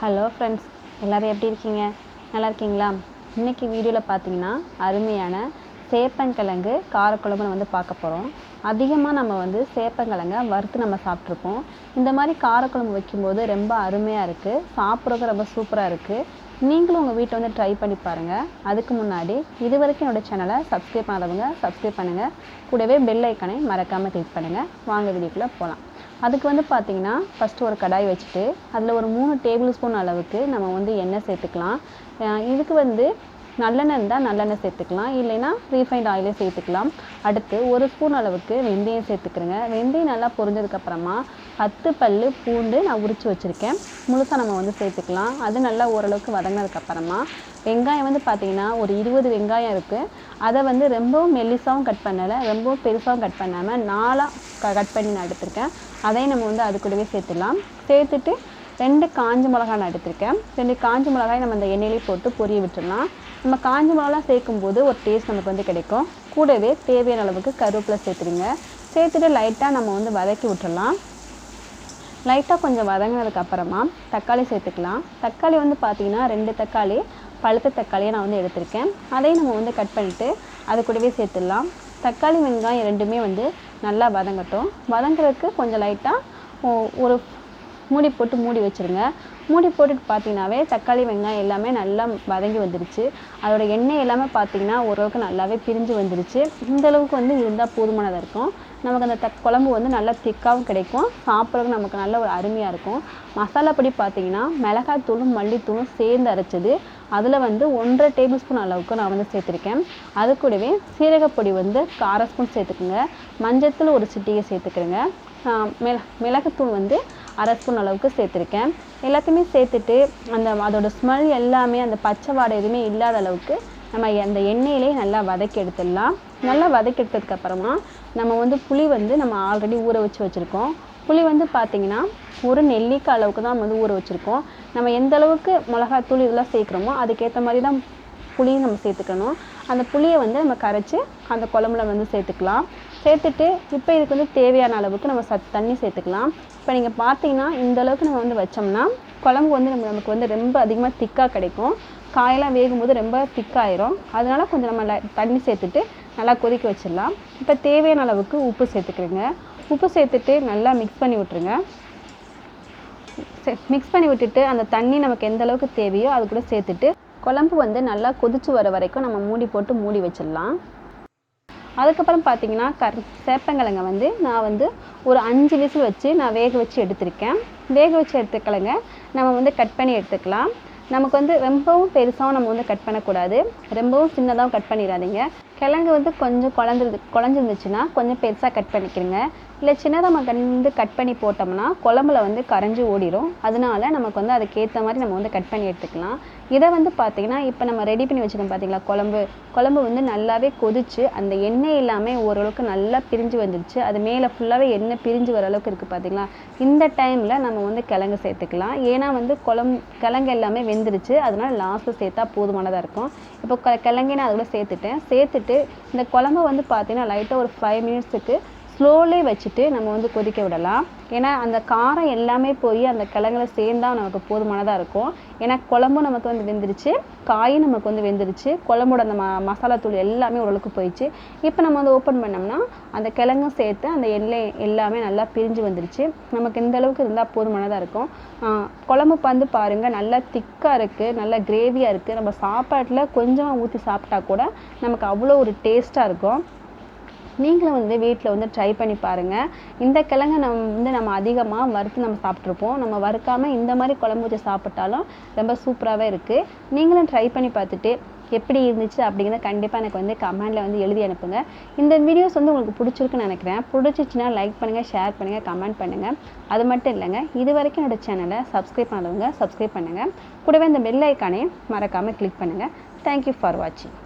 Hello friends, எல்லோரும் எப்படி இருக்கீங்க? நல்லா இருக்கீங்களா? இன்றைக்கி வீடியோவில் பார்த்தீங்கன்னா அருமையான சேப்பங்கிழங்கு காரக்குழம்பு நம்ம பார்க்க போகிறோம். அதிகமாக நம்ம சேப்பங்கிழங்கை வறுத்து நம்ம சாப்பிட்ருப்போம். இந்த மாதிரி காரக்குழம்பு வைக்கும்போது ரொம்ப அருமையாக இருக்குது, சாப்பிட்றதுக்கு ரொம்ப சூப்பராக இருக்குது. நீங்களும் உங்கள் வீட்டில் ட்ரை பண்ணி பாருங்கள். அதுக்கு முன்னாடி இது வரைக்கும் என்னோடய சேனலை சப்ஸ்கிரைப் பண்ணாதவங்க சப்ஸ்கிரைப் பண்ணுங்கள். கூடவே பெல் ஐக்கானை மறக்காமல் கிளிக் பண்ணுங்கள். வாங்க வீடியோக்குள்ளே போகலாம். அதுக்கு பார்த்தீங்கன்னா ஃபஸ்ட்டு ஒரு கடாய் வச்சுட்டு அதில் ஒரு 3 டேபிள் ஸ்பூன் அளவுக்கு நம்ம எண்ணெய் சேர்த்துக்கலாம். இதுக்கு நல்லெண்ணெய் இருந்தால் நல்லெண்ணெய் சேர்த்துக்கலாம், இல்லைன்னா ரீஃபைண்ட் ஆயிலே சேர்த்துக்கலாம். அடுத்து 1 ஸ்பூன் அளவுக்கு வெந்தயம் சேர்த்துக்கிறேங்க. வெந்தயம் நல்லா பொரிஞ்சதுக்கப்புறமா 10 பல் பூண்டு நான் உரித்து வச்சுருக்கேன், முழுசாக நம்ம சேர்த்துக்கலாம். அது நல்லா ஓரளவுக்கு வதங்கினதுக்கப்புறமா வெங்காயம் பார்த்தீங்கன்னா ஒரு 20 வெங்காயம் இருக்குது. அதை ரொம்பவும் மெல்லிசாகவும் கட் பண்ணலை, ரொம்பவும் பெருசாகவும் கட் பண்ணாமல் 4ஆக கட் பண்ணி நான் எடுத்திருக்கேன். அதையும் நம்ம அது கூடவே சேர்த்துடலாம். சேர்த்துட்டு 2 காஞ்ச மிளகாய் நான் எடுத்திருக்கேன். 2 காஞ்ச மிளகாய் நம்ம அந்த எண்ணெயிலே போட்டு பொரிய விட்டுடலாம். நம்ம காஞ்ச மிளகாலாம் சேர்க்கும்போது ஒரு டேஸ்ட் நமக்கு கிடைக்கும். கூடவே தேவையான அளவுக்கு கருவேப்பிலை சேர்த்துடுங்க. சேர்த்துட்டு லைட்டாக நம்ம வதக்கி விட்டுடலாம். லைட்டாக கொஞ்சம் வதங்கினதுக்கப்புறமா தக்காளி சேர்த்துக்கலாம். தக்காளி பார்த்தீங்கன்னா 2 தக்காளி, பழுத்த தக்காளியை நான் எடுத்திருக்கேன். அதையும் நம்ம கட் பண்ணிவிட்டு அது கூடவே சேர்த்துடலாம். தக்காளி வெங்காயம் ரெண்டுமே நல்லா வதங்கட்டும். வதங்குறதுக்கு கொஞ்சம் லைட்டாக ஒரு மூடி போட்டு மூடி வச்சுருங்க. மூடி போட்டுட்டு பார்த்தீங்கன்னாவே தக்காளி வெங்காயம் எல்லாமே நல்லா வதங்கி வந்துருச்சு. அதோட எண்ணெய் எல்லாமே பார்த்தீங்கன்னா ஓரளவுக்கு நல்லாவே பிரிஞ்சு வந்துருச்சு. இந்தளவுக்கு இருந்தால் போதுமானதாக இருக்கும். நமக்கு அந்த குழம்பு நல்லா திக்காகவும் கிடைக்கும், சாப்பிட்றதுக்கு நமக்கு நல்ல ஒரு அருமையாக இருக்கும். மசாலா பொடி பார்த்தீங்கன்னா மிளகாய்த்தூளும் மல்லித்தூளும் சேர்ந்து அரைச்சது. அதில் 1.5 டேபிள் ஸ்பூன் அளவுக்கு நான் சேர்த்துருக்கேன். அது கூடவே சீரகப்பொடி 1/2 ஸ்பூன் சேர்த்துக்குங்க. மஞ்சத்தூள் ஒரு சிட்டிகை சேர்த்துக்கிறேங்க. மிளகுத்தூள் 1/2 ஸ்பூன் அளவுக்கு சேர்த்துருக்கேன். எல்லாத்தையுமே சேர்த்துட்டு அதோட ஸ்மெல் எல்லாமே அந்த பச்சை வாடை எதுவுமே இல்லாத அளவுக்கு நம்ம அந்த எண்ணெயிலே நல்லா வதக்கி எடுத்துடலாம். நல்லா வதக்கி எடுத்ததுக்கப்புறமா நம்ம புளி நம்ம ஆல்ரெடி ஊற வச்சுருக்கோம். புளி பார்த்தீங்கன்னா ஒரு நெல்லிக்காய் அளவுக்கு தான் ஊற வச்சுருக்கோம். நம்ம எந்த அளவுக்கு மிளகாத்தூள் இதெல்லாம் சேர்க்குறோமோ அதுக்கேற்ற மாதிரி தான் புளியும் நம்ம சேர்த்துக்கணும். அந்த புளியை நம்ம கரைச்சி அந்த குழம்புல சேர்த்துக்கலாம். சேர்த்துட்டு இப்போ இதுக்கு தேவையான அளவுக்கு நம்ம தண்ணி சேர்த்துக்கலாம். இப்போ நீங்கள் பார்த்தீங்கன்னா இந்தளவுக்கு நம்ம வச்சோம்னா குழம்பு நமக்கு ரொம்ப அதிகமாக திக்காக கிடைக்கும். காயெல்லாம் வேகும்போது ரொம்ப திக்காயிரும். அதனால் கொஞ்சம் நம்ம தண்ணி சேர்த்துட்டு நல்லா கொதிக்க வச்சிடலாம். இப்போ தேவையான அளவுக்கு உப்பு சேர்த்துக்கிறேங்க. உப்பு சேர்த்துட்டு நல்லா மிக்ஸ் பண்ணி விட்டுருங்க. மிக்ஸ் பண்ணி விட்டுட்டு அந்த தண்ணி நமக்கு எந்த அளவுக்கு தேவையோ அது கூட சேர்த்துட்டு குழம்பு நல்லா கொதிச்சு வர வரைக்கும் நம்ம மூடி போட்டு மூடி வச்சிடலாம். அதுக்கப்புறம் பார்த்தீங்கன்னா சேப்பங்கிழங்கை நான் ஒரு 5 விசில் வச்சு நான் வேக வச்சு எடுத்திருக்கேன். வேக வச்சு எடுத்துக்கிழங்க நம்ம கட் பண்ணி எடுத்துக்கலாம். நமக்கு ரொம்பவும் பெருசாகவும் நம்ம கட் பண்ணக்கூடாது, ரொம்பவும் சின்னதாகவும் கட் பண்ணிடாதீங்க. கிழங்கு கொஞ்சம் குழஞ்சிருந்துச்சுன்னா கொஞ்சம் பெருசாக கட் பண்ணிக்கிறங்க. இல்லை சின்னதாக நம்ம கட் பண்ணி போட்டோம்னா குழம்புல கரைஞ்சி ஓடிடும். அதனால நமக்கு அதுக்கேற்ற மாதிரி நம்ம கட் பண்ணி எடுத்துக்கலாம். இதை பார்த்தீங்கன்னா இப்போ நம்ம ரெடி பண்ணி வச்சுக்கோம் பார்த்தீங்களா, குழம்பு நல்லாவே கொதிச்சு அந்த எண்ணெய் எல்லாமே ஓரளவுக்கு நல்லா பிரிஞ்சு வந்துடுச்சு. அது மேலே ஃபுல்லாகவே எண்ணெய் பிரிஞ்சு வர அளவுக்கு இருக்குது பார்த்தீங்களா. இந்த டைமில் நம்ம கிழங்கு சேர்த்துக்கலாம். ஏன்னா கிழங்கு எல்லாமே வெந்துருச்சு, அதனால லாஸ்ட்டு சேர்த்தா போதுமானதாக இருக்கும். இப்போ கிழங்கு நான் அதோட சேர்த்துட்டு இந்த குழம்பு பார்த்தீங்கன்னா லைட்டாக ஒரு 5 மினிட்ஸுக்கு ஸ்லோலே வச்சுட்டு நம்ம கொதிக்க விடலாம். ஏன்னா அந்த காரம் எல்லாமே போய் அந்த கிழங்குல சேர்ந்தால் நமக்கு போதுமானதாக இருக்கும். ஏன்னா குழம்பும் நமக்கு வெந்துருச்சு, காயும் நமக்கு வெந்துருச்சு, குழம்போட அந்த மசாலா தூள் எல்லாமே ஓரளவுக்கு போயிடுச்சு. இப்போ நம்ம ஓப்பன் பண்ணோம்னா அந்த கிழங்கும் சேர்த்து அந்த எண்ணெய் எல்லாமே நல்லா பிரிஞ்சு வந்துருச்சு. நமக்கு இந்த அளவுக்கு இருந்தால் போதுமானதாக இருக்கும். குழம்பு பாருங்கள் நல்லா திக்காக இருக்குது, நல்லா கிரேவியாக இருக்குது. நம்ம சாப்பாட்டில் கொஞ்சமாக ஊற்றி சாப்பிட்டா கூட நமக்கு அவ்வளோ ஒரு டேஸ்ட்டாக இருக்கும். நீங்களும் வீட்டில் ட்ரை பண்ணி பாருங்கள். இந்த கிழங்கு நம்ம அதிகமாக வறுத்து நம்ம சாப்பிட்ருப்போம். நம்ம வறுக்காமல் இந்த மாதிரி குழம்பு வச்சு சாப்பிட்டாலும் ரொம்ப சூப்பராகவே இருக்குது. நீங்களும் ட்ரை பண்ணி பார்த்துட்டு எப்படி இருந்துச்சு அப்படிங்கிறத கண்டிப்பாக எனக்கு கமெண்டில் எழுதி அனுப்புங்க. இந்த வீடியோஸ் உங்களுக்கு பிடிச்சிருக்குன்னு நினைக்கிறேன். பிடிச்சிச்சின்னா லைக் பண்ணுங்கள், ஷேர் பண்ணுங்கள், கமெண்ட் பண்ணுங்கள். அது மட்டும் இல்லைங்க, இது வரைக்கும் என்னோடய சேனலை சப்ஸ்கிரைப் பண்ணாதவங்க சப்ஸ்கிரைப் பண்ணுங்கள். கூடவே இந்த பெல் ஐக்கானே மறக்காமல் கிளிக் பண்ணுங்கள். தேங்க்யூ ஃபார் வாட்சிங்.